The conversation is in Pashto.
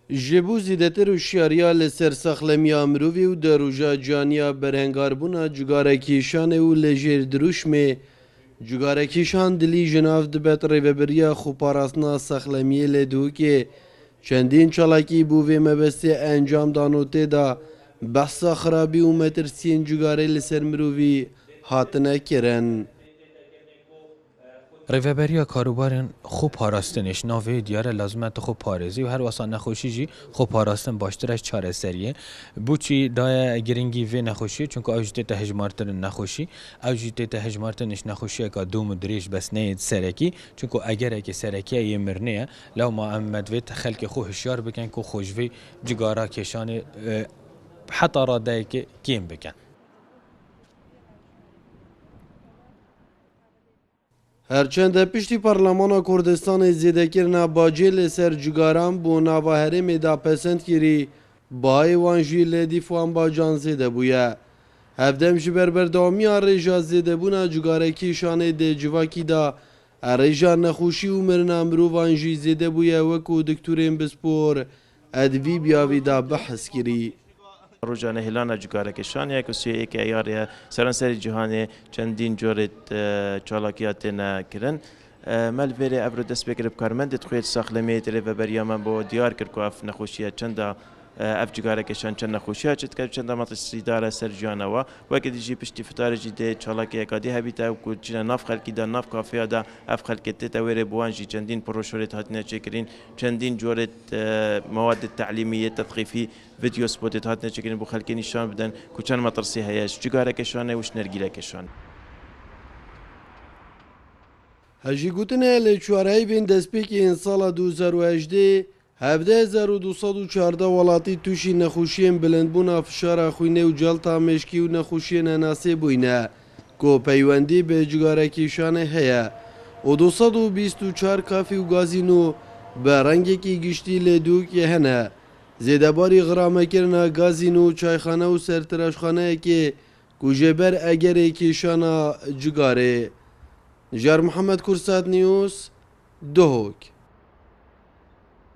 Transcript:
جبو زیدتر و شیاریا لسر ساخلمیا مروی و دروجا جانیا برهنگاربونا جگارکیشان و لجیر دروشمه جگارکیشان دلی جناف دبت ریوبریا خوپاراسنا ساخلمیه لدو که چندین چالاکی بووی مبستی انجام دانوته دا بحثا خرابی و مترسین جگاره لسر مروی هاتنه کرن. ریوبریا کاروبارن خوب پاراستنش ناوی دیاره لازمت خوب پارزی و هر واسه نخوشی جی خوب پاراستن باشترش چاره سریه بوچی دای گرینگی و نخوشی چون که اوجته تهجمارتن نخوشی اوجته تهجمارتنش نخوشی که دوم دریش بس نید سرکی چون که اگر که سرکی یه مرنه لو ما امدویت خلق خو هشیار بکن که خوشوی جگارا کشان حتی رادای که کیم بکن. هرچند پشتی پارلمانا کردستان زیدکرنا باجی لسر جگاران بو نواهره میدا پسند کری باهای وانجی لیدی فوان باجان زیده بویا. هفدم جبر بردامی ریجا زیده بونا جگارکی شانه ده جواکی دا ریجا نخوشی و مرنا مرو وانجی زیده بویا وکو دکتورین بسپور ادوی بیاوی دا بحث کری. روزانه هلانه جگارکشان یک سوی یک ایاره سرانسری جهانی چندین جورت چالاکیات نکردن. ملوی ابرو دست بکرب کارمند دخویت ساخلمی تری و بریام با دیار کرد که اف نخوشیه چند اف جگارکشان چند نخوشیه چند که چند مطلسی داره سر جانوا و که دیجی پشتی فتاره جده چالاکی کادی هبیته و کجین ناف خلکی دا ناف کافیا دا اف خلکت تاویر بوانجی چندین پروشورت هاتنه چکرین چندین جورت مواد تعلیمیه تثقیفی فيديو سبوتات هاتنا چکرین بو خلکی نشان بدن کوچان مطرسی هیاش جگارکشانه وش نرگیلکشان. هجی گوتنه لچوارهی بین دستپیکی این سال 2018 17214 ولاتی توشی نخوشین بلندبونا فشار خوینه و جلتا مشکی و نخوشین ناسه بوینه که پیوندی به جگارکیشانه هیا و 224 کافی و گازینو به رنگی که گشتی لدو که هنه زیده باری غرامه کرنا گازینو چایخانه و سرتراشخانه که کجبر اگر کیشانا جگاره. جار محمد کرسات نیوز دهوک.